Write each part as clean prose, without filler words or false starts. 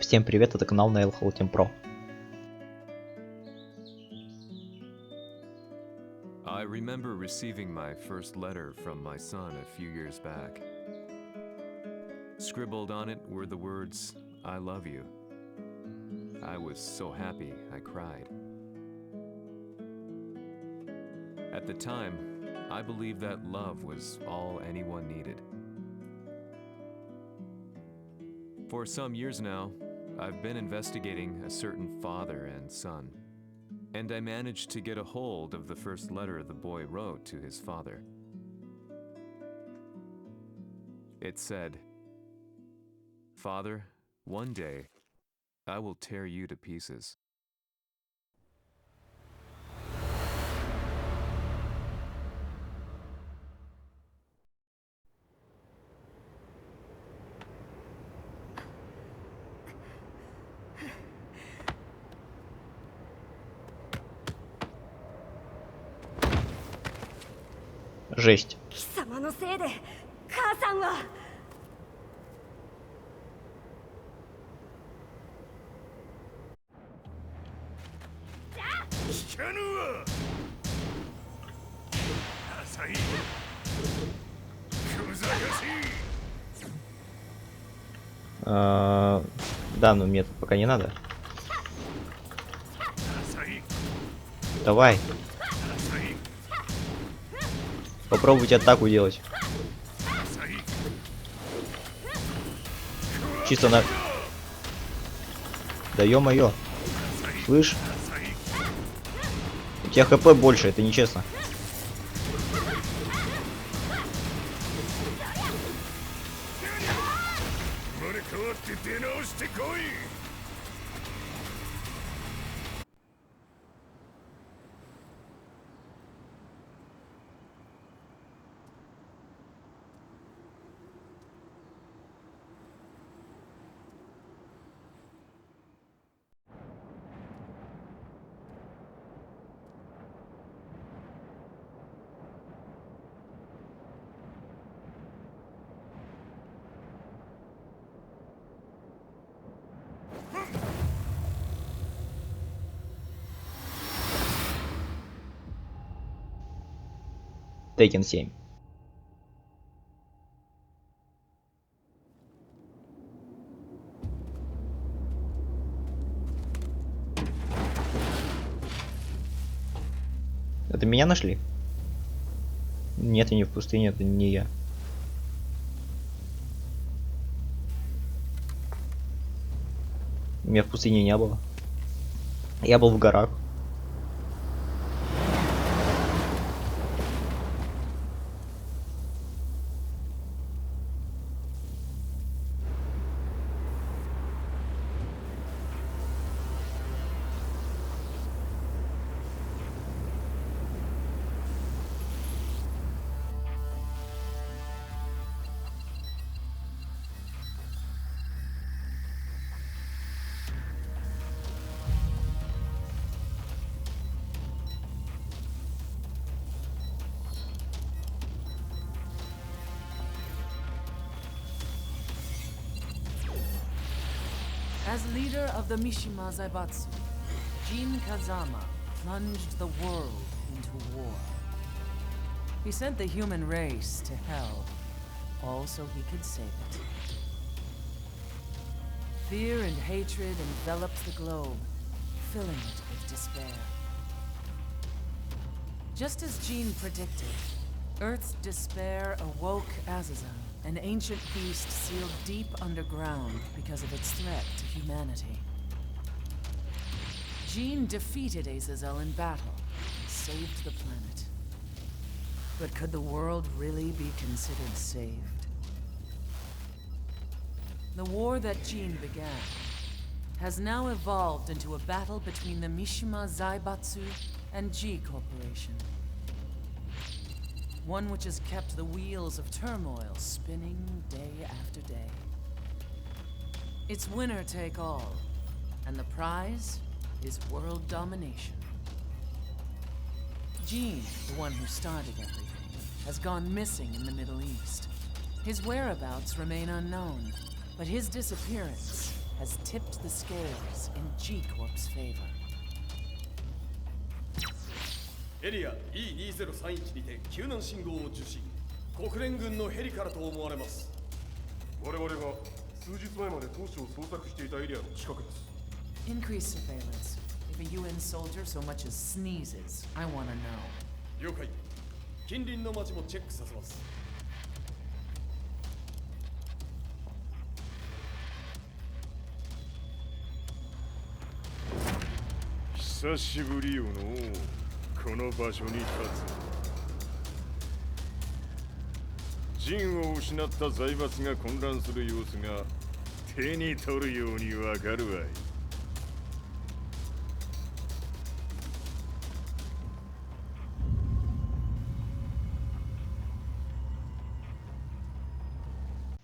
Всем привет, это канал на Pro. I remember receiving my first letter from my son a few years back. Scribbled on it were the words, "I love you." I was so happy I cried. At the time, I believed that love was all anyone needed. For some years now, I've been investigating a certain father and son, and I managed to get a hold of the first letter the boy wrote to his father. It said, "Father, one day, I will tear you to pieces." Жесть. 貴様のせいで母さんは。聞かぬわ。浅い。くざかしい。Да, но мне тут пока не надо. Давай. Попробуйте атаку делать. Чисто на... Да ё-моё. Слышь? У тебя хп больше, это нечестно. Tekken 7. Это меня нашли? Нет, я не в пустыне, это не я. Меня в пустыне не было. Я был в горах. As leader of the Mishima Zaibatsu, Jin Kazama plunged the world into war. He sent the human race to hell, all so he could save it. Fear and hatred enveloped the globe, filling it with despair. Just as Jin predicted, Earth's despair awoke Azazel, an ancient beast sealed deep underground because of its threat to humanity. Jin defeated Azazel in battle and saved the planet. But could the world really be considered saved? The war that Jin began has now evolved into a battle between the Mishima Zaibatsu and G Corporation. One which has kept the wheels of turmoil spinning day after day. It's winner take all, and the prize is world domination. Gene, the one who started everything, has gone missing in the Middle East. His whereabouts remain unknown, but his disappearance has tipped the scales in G-Corp's favor. エリア E2031 にて救難信号を受信。国連軍のヘリからと思われます。我々が数日前まで当初を捜索していたエリアの近くです。 Increase surveillance. If a UN soldier so much as sneezes, I want to know. 了解。近隣の町もチェックさせます。久しぶりよのこの場所に立つ。陣を失った財閥が混乱する様子が手に取るようにわかるわい。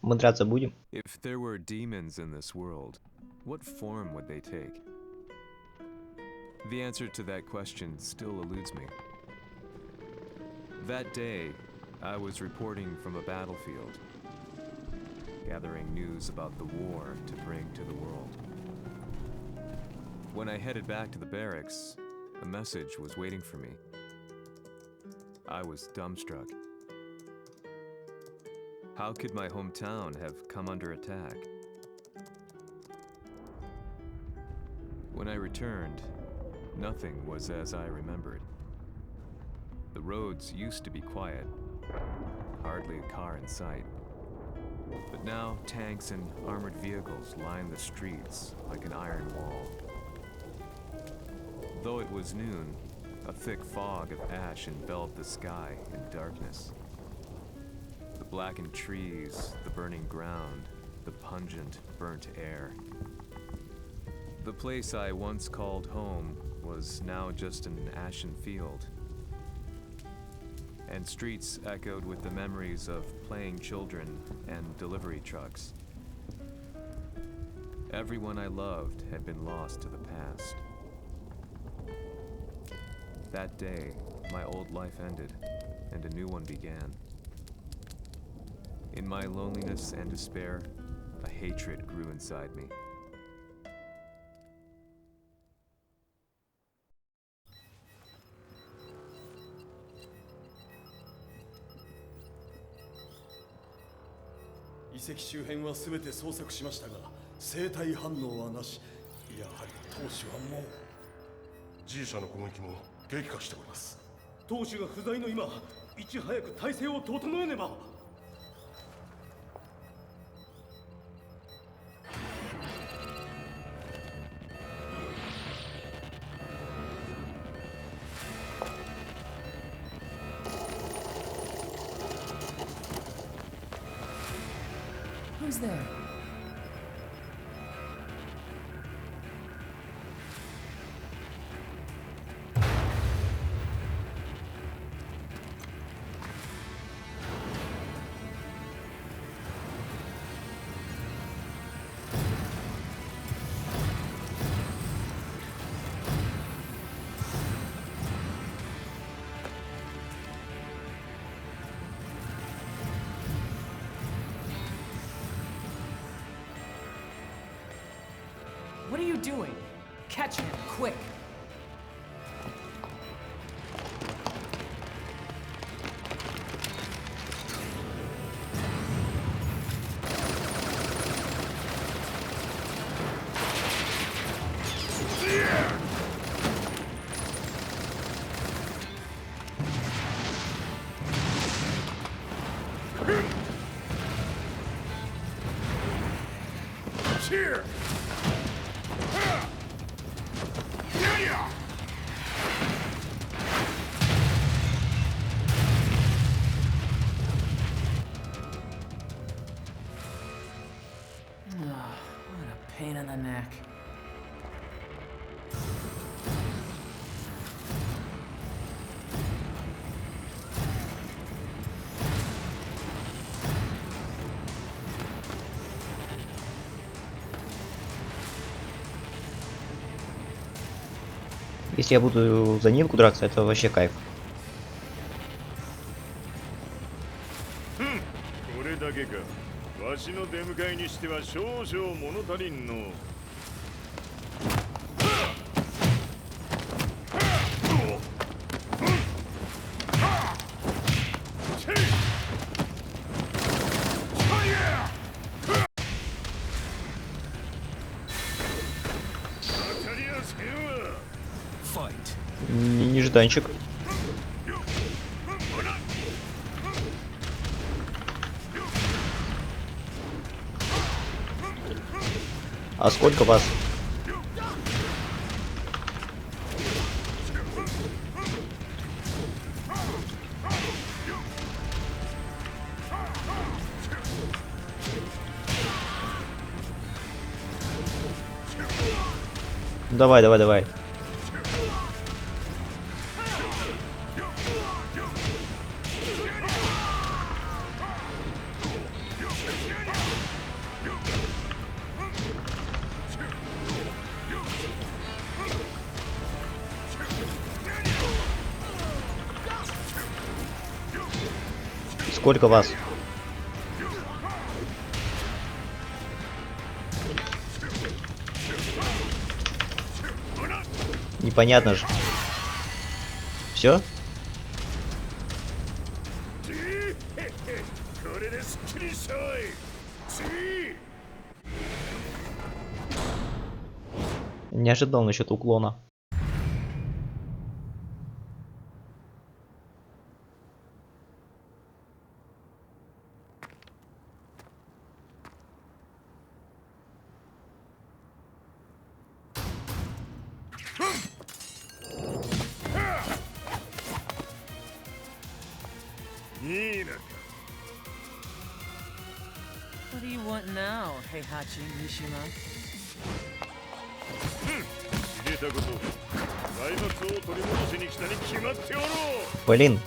Мы драться будем? If there were demons in this world, what form would they take? The answer to that question still eludes me. That day, I was reporting from a battlefield, gathering news about the war to bring to the world. When I headed back to the barracks, a message was waiting for me. I was dumbstruck. How could my hometown have come under attack? When I returned, nothing was as I remembered. The roads used to be quiet, hardly a car in sight. But now tanks and armored vehicles line the streets like an iron wall. Though it was noon, a thick fog of ash enveloped the sky in darkness. The blackened trees, the burning ground, the pungent, burnt air. The place I once called home was now just an ashen field. And streets echoed with the memories of playing children and delivery trucks. Everyone I loved had been lost to the past. That day, my old life ended, and a new one began. In my loneliness and despair, a hatred grew inside me.遺跡周辺は全て捜索しましたが、生体反応はなし。やはり当主はもう。 G 社の攻撃も激化しております。当主が不在の今、いち早く体制を整えねば。 Who's there? What are you doing? Catch him, quick! Here! What a pain in the neck. Если я буду за Нивку драться, это вообще кайф. これだけか。わし私の出迎えにしては少々物足りんの。Нежданчик. А сколько вас? Давай, давай, давай. Сколько вас? Непонятно же. Все? Не ожидал насчет уклона. What do you want now, Heihachi Mishima? Блин.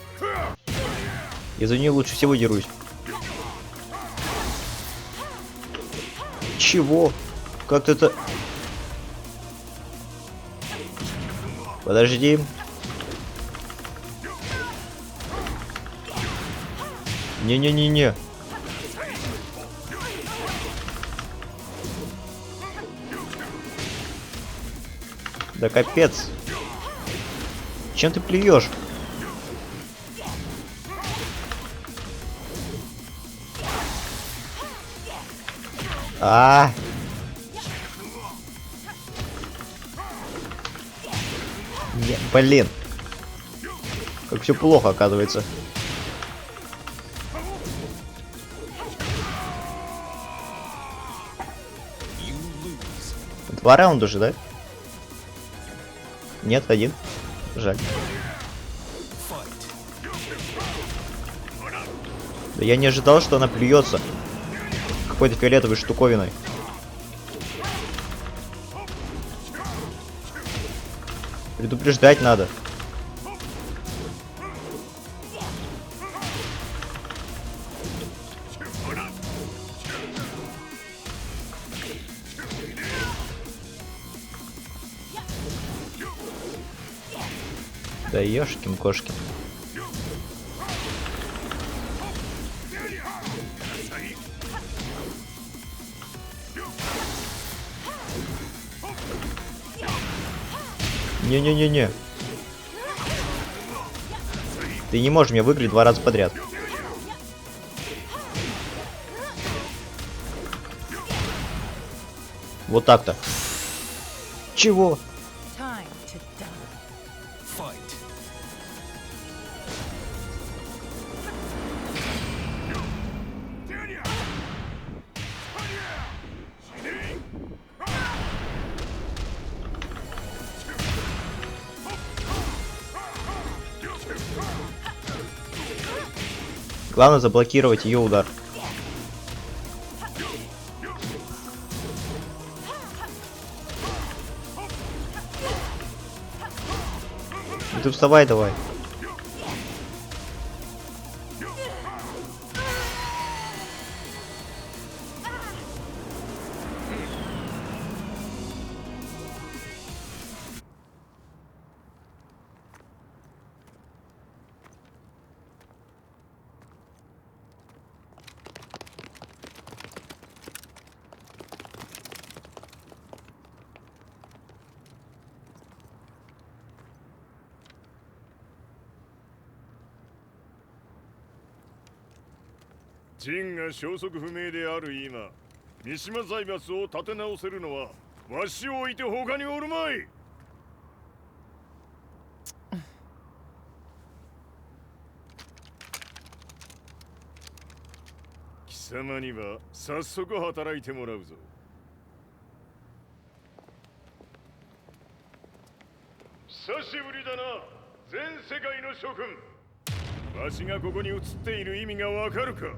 Из-за нее лучше всего дерусь. Чего? Как это? Подожди. Не-не-не-не. Да капец. Чем ты плюешь? А. Блин. Как все плохо, оказывается. Два раунда же, да? Нет, один. Жаль. Да я не ожидал, что она плюется какой-то фиолетовой штуковиной. Предупреждать надо. Да ёшкин кошки. Не-не-не-не. Ты не можешь меня выиграть 2 раза подряд. Вот так-то. Чего? Главное заблокировать ее удар. Ну ты вставай давай. ジンが消息不明である今、三島財閥を立て直せるのはわしを置いて他におるまい。貴様には早速働いてもらうぞ。久しぶりだな、全世界の諸君。わしがここに映っている意味がわかるか。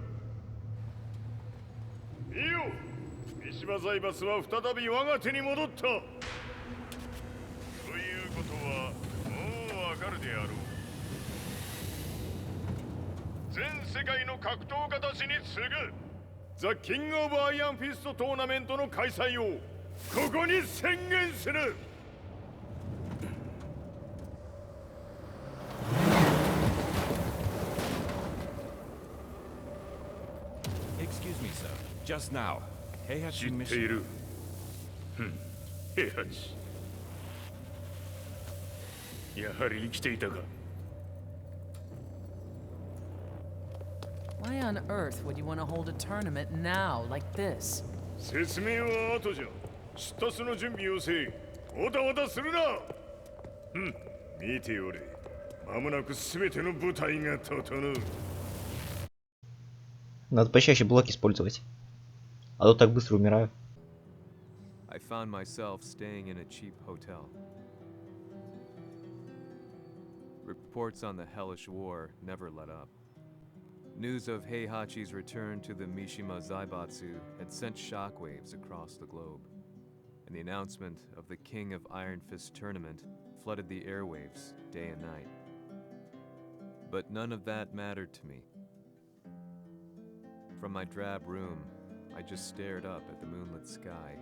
いいよ、三島財閥は再び我が手に戻った。ということはもうわかるであろう。全世界の格闘家たちに次ぐザ・キング・オブ・アイアンフィストトーナメントの開催をここに宣言する。Excuse me, sir. Just now, 知っている。平八。やはり生きていたか。Why on earth would you want to hold a tournament now, like this? 説明は後じゃ。出立の準備をせい。おたおたするな。見ておれ。まもなく全ての部隊が整う。Надо почаще блоки использовать. А то так быстро умираю. I found myself staying in a cheap hotel. Reports on the hellish war never let up. News of Heihachi's return to the Mishima Zaibatsu had sent shockwaves across the globe, and the announcement of the King of Iron Fist tournament flooded the airwaves day and night. But none of that mattered to me. From my drab room, I just stared up at the moonlit sky,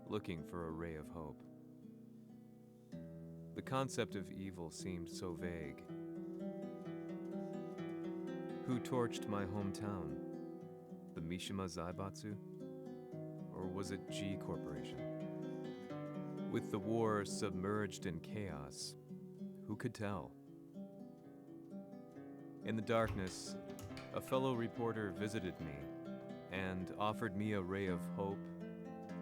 looking for a ray of hope. The concept of evil seemed so vague. Who torched my hometown? The Mishima Zaibatsu? Or was it G Corporation? With the war submerged in chaos, who could tell? In the darkness, a fellow reporter visited me and offered me a ray of hope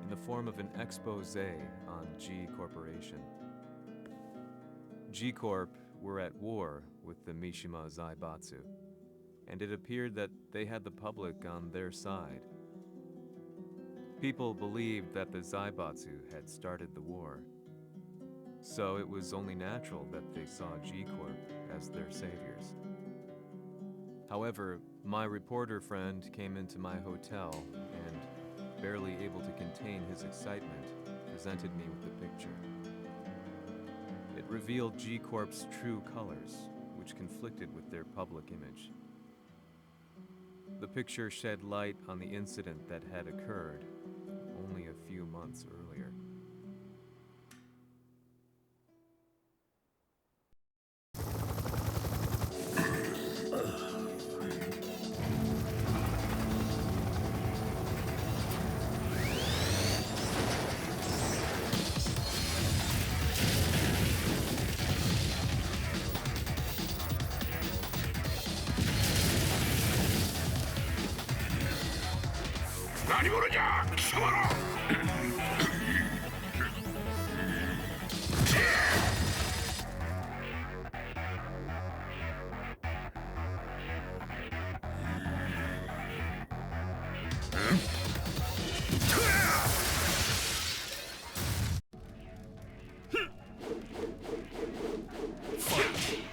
in the form of an expose on G Corporation. G Corp were at war with the Mishima Zaibatsu, and it appeared that they had the public on their side. People believed that the Zaibatsu had started the war, so it was only natural that they saw G Corp as their saviors. However, my reporter friend came into my hotel and, barely able to contain his excitement, presented me with the picture. It revealed G Corp's true colors, which conflicted with their public image. The picture shed light on the incident that had occurred only a few months earlier.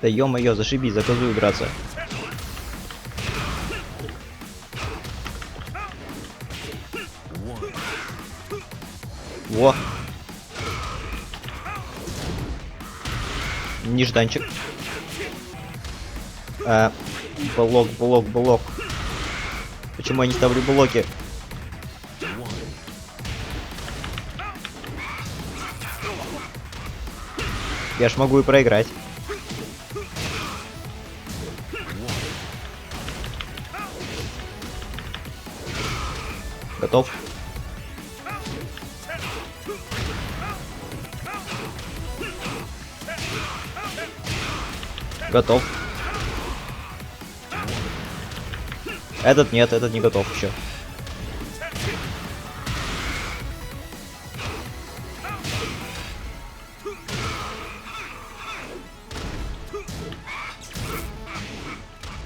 Да ё-моё, зашибись, заказую драться. Во! Нежданчик. Блок. Почему я не ставлю блоки? Я ж могу и проиграть. Готов. Готов. Этот нет, этот не готов еще.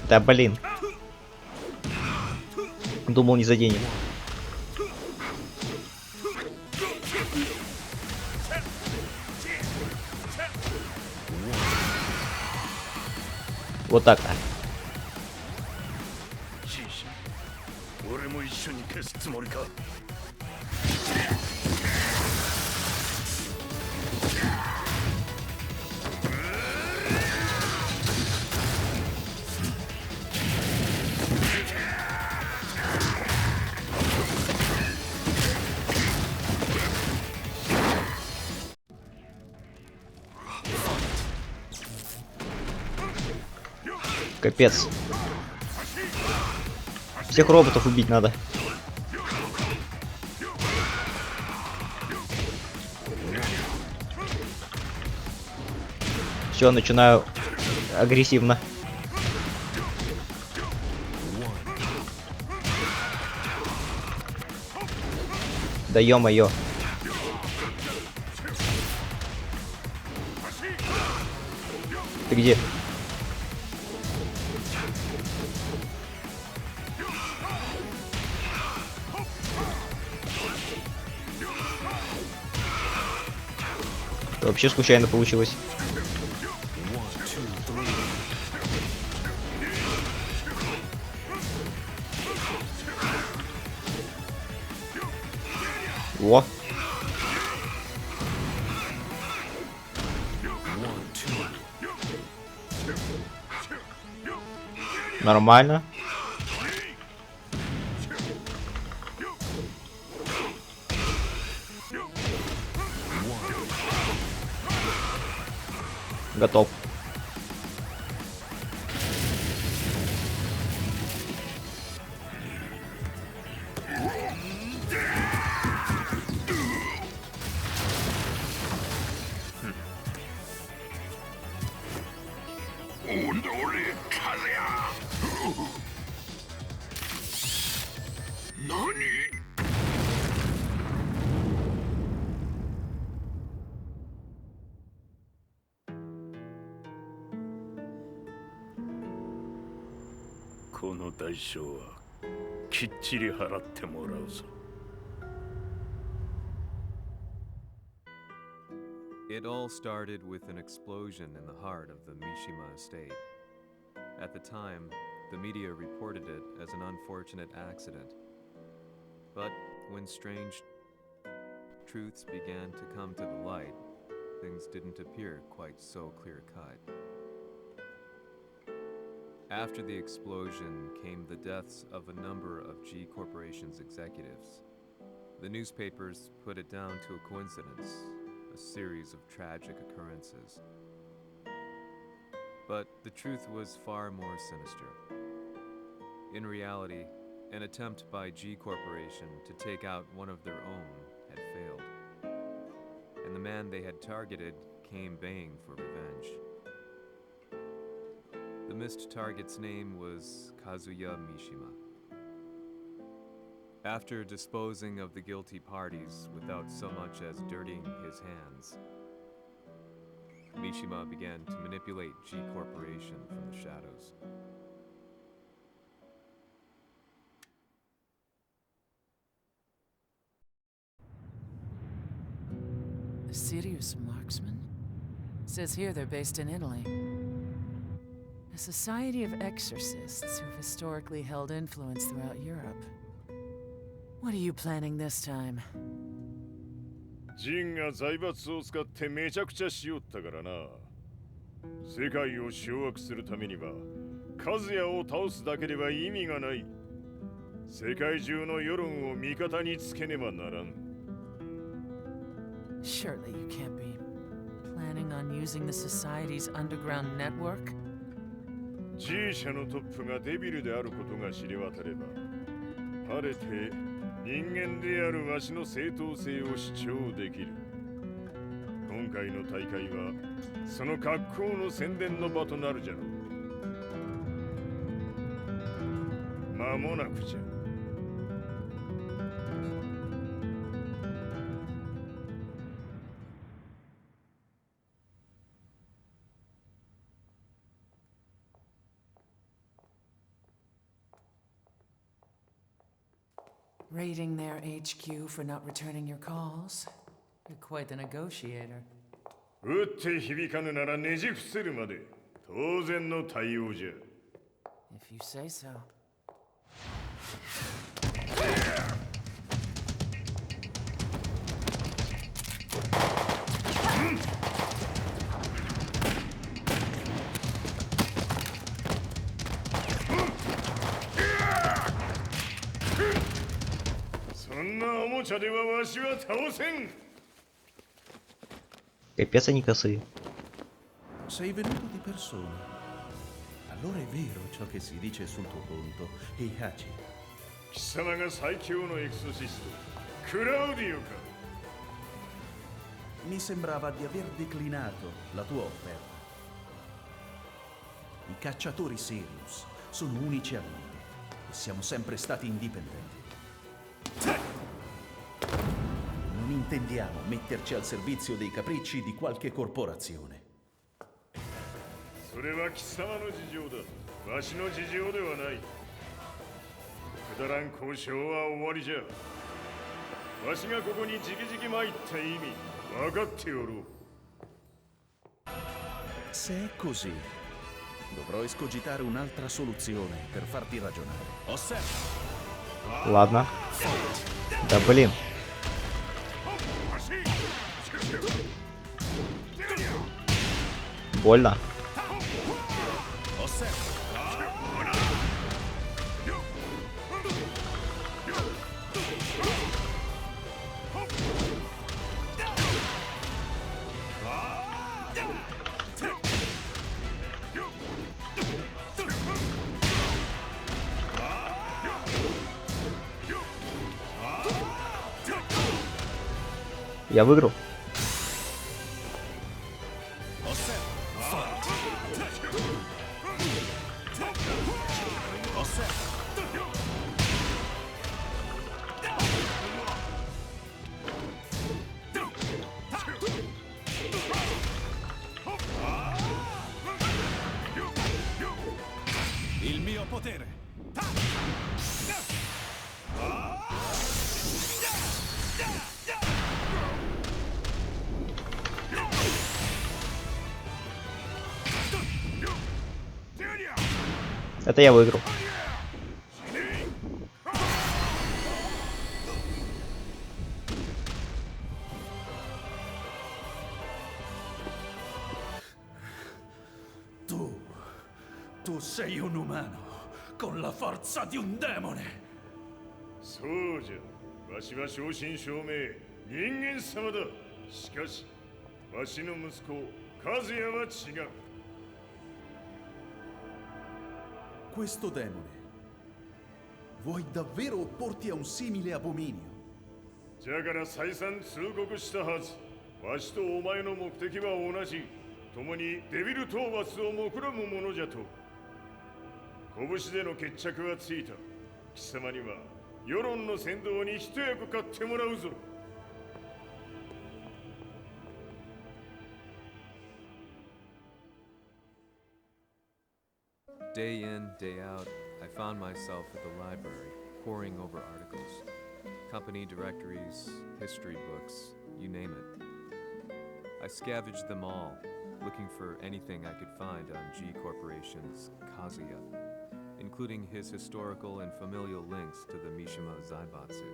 Да блин. Думал, не заденет. Вот так. 俺も一緒に消すつもりか。Капец. Всех роботов убить надо. Все, начинаю агрессивно. Да ё-моё. Ты где? Вообще случайно получилось. Во. Нормально. Готов. Нани? この代償はきっちり払ってもらうぞ。It all started with an explosion in the heart of the Mishima estate. At the time, the media reported it as an unfortunate accident. But when strange truths began to come to the light, things didn't appear quite so clear-cut. After the explosion came the deaths of a number of G Corporation's executives. The newspapers put it down to a coincidence, a series of tragic occurrences. But the truth was far more sinister. In reality, an attempt by G Corporation to take out one of their own had failed, and the man they had targeted came baying for revenge. The missed target's name was Kazuya Mishima. After disposing of the guilty parties without so much as dirtying his hands, Mishima began to manipulate G Corporation from the shadows. A serious marksman? Says here they're based in Italy. A society of exorcists who've historically held influence throughout Europe. What are you planning this time? ジンが財閥を使ってめちゃくちゃしよったからな。世界を掌握するためにはカズヤを倒すだけでは意味がない。世界中の世論を味方につけねばならん。Surely you can't be planning on using the society's underground network? G 社のトップがデビルであることが知れ渡れば、晴れて人間であるわしの正当性を主張できる。今回の大会はその格好の宣伝の場となるじゃろう。間もなくじゃ。Raiding their HQ for not returning your calls. You're quite the negotiator. 打って響かぬならねじ伏せるまで当然の対応じゃ。 If you say so. そんなおもちゃではわしは倒せん。 Капец они косые. Sei venuto di persona. Allora è vero ciò che si dice sul tuo conto, Heihachi. 貴様が最強のエクソシスト、クラウディオか。 Mi sembrava di aver declinato la tua offerta. I cacciatori Sirius sono unici al mondo e siamo sempre stati indipendenti. Non intendiamo metterci al servizio dei capricci di qualche corporazione. それは貴様の事情だ。わしの事情ではない。くだらん交渉は終わりじゃ。わしがここに直々参った意味分かっておろう。 Se è così, dovrò escogitare un'altra soluzione per farti ragionare. Osserva. Ладно. Да блин. Больно. Я выиграл. Il mio potere. Это я выиграл. Tu sei un umano con la forza di un demone. そうじゃ。わしは正真正銘人間様だ。しかしわしの息子和也は違う。 Questo demone. Vuoi davvero opporti a un simile abominio? じゃから再三通告したはず。わしとお前の目的は同じ。共にデビル討伐を目論むものじゃと。拳での決着はついた。貴様には世論の先導に一役買ってもらうぞ。 Day in, day out, I found myself at the library, poring over articles. Company directories, history books, you name it. I scavenged them all, looking for anything I could find on G Corporation's Kazuya, including his historical and familial links to the Mishima Zaibatsu.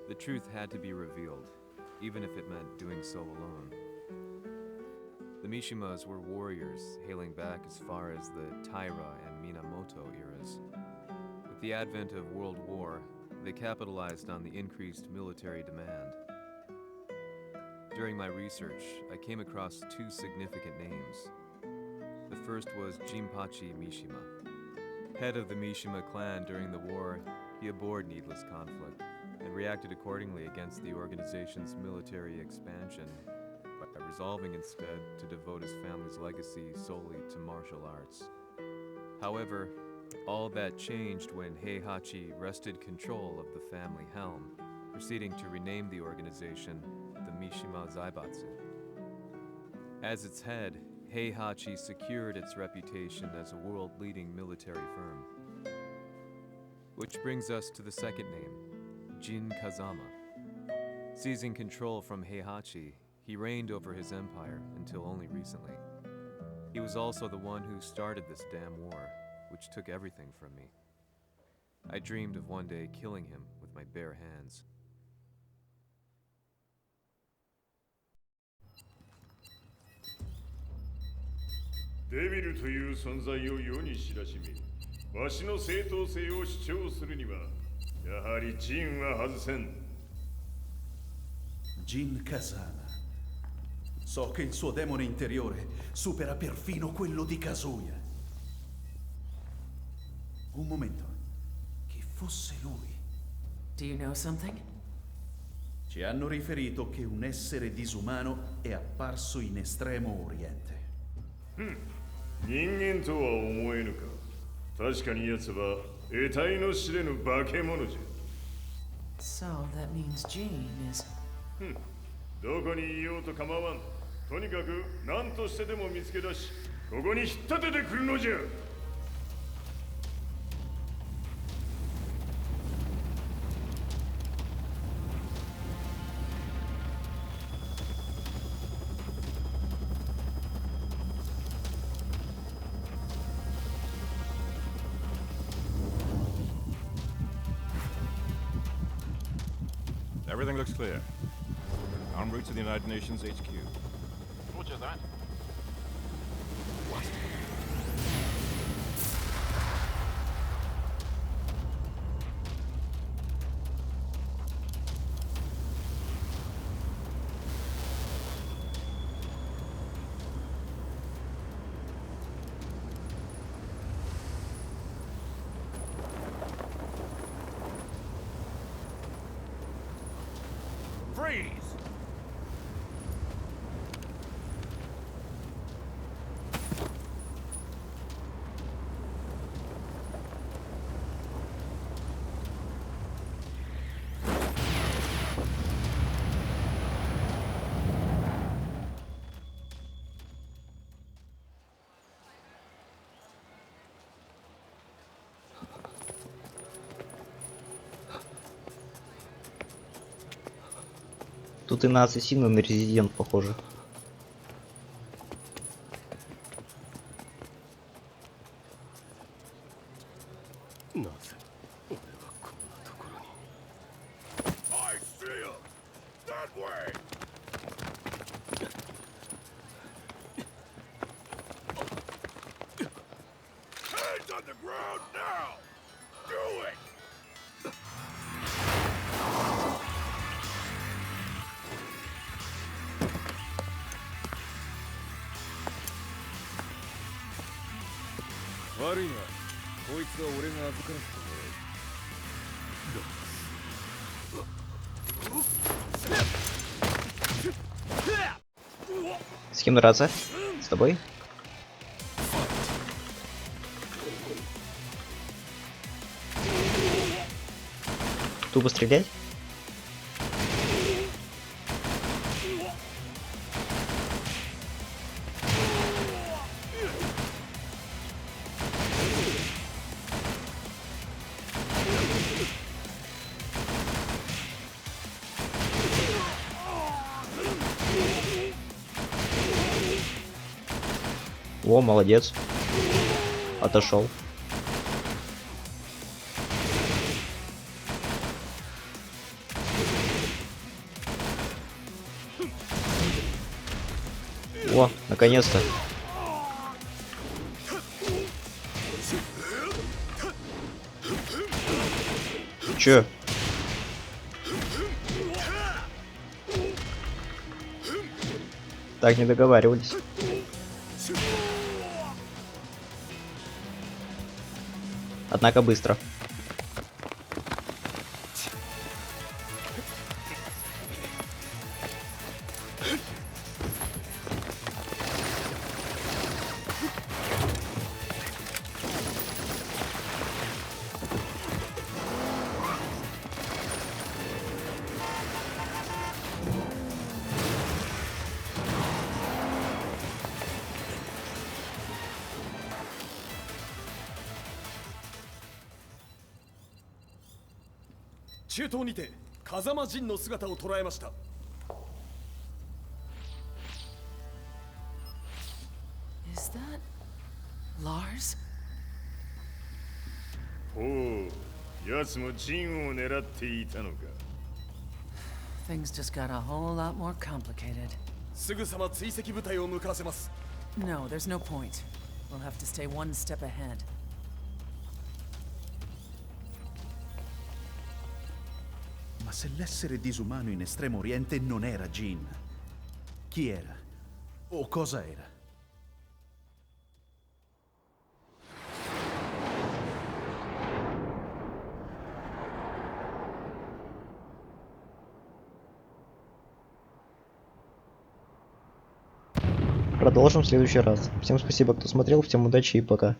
The truth had to be revealed, even if it meant doing so alone. The Mishimas were warriors hailing back as far as the Taira and Minamoto eras. With the advent of World War, they capitalized on the increased military demand. During my research, I came across two significant names. The first was Jinpachi Mishima. Head of the Mishima clan during the war, he abhorred needless conflict and reacted accordingly against the organization's military expansion, by resolving instead to devote his family's legacy solely to martial arts. However, All that changed when Heihachi wrested control of the family helm, proceeding to rename the organization the Mishima Zaibatsu. As its head, Heihachi secured its reputation as a world-leading military firm. Which brings us to the second name, Jin Kazama. Seizing control from Heihachi, he reigned over his empire until only recently. He was also the one who started this damn war, which took everything from me. I dreamed of one day killing him with my bare hands. Devil という存在を世に知らしめ、わしの正当性を主張するには、やはりジンは外せん。Jin Kazama. So che il suo demone interiore supera perfino quello di Kazuya. Un momento. Chi fosse lui? Do you know something? Ci hanno riferito che un essere disumano è apparso in Estremo Oriente. 人間とは思えぬか。確かに奴は得体の知れぬ化け物じゃ。So that means Jean is... どこにいようと構わん。とにかく何としてでも見つけ出し、ここに引っ立ててくるのじゃ。Everything looks clear. En route to the United Nations HQ. Roger that. Freeze! Тут и на ассасина, на резидент похоже. С кем драться? С тобой? Тупо стрелять? О, молодец. Отошел. О, наконец-то. Чё? Так не договаривались. Однако быстро. 中東にて風間陣の姿を捉えました。 Is that Lars? ほう、奴も陣を狙っていたのか。 Things just got a whole lot more complicated. すぐさま追跡部隊を向かわせます。 No, there's no point. We'll have to stay one step ahead. Ma se l'essere disumano in Estremo Oriente non era Jin, chi era? O cosa era? Продолжим в следующий раз. Всем спасибо, кто смотрел, всем удачи и пока.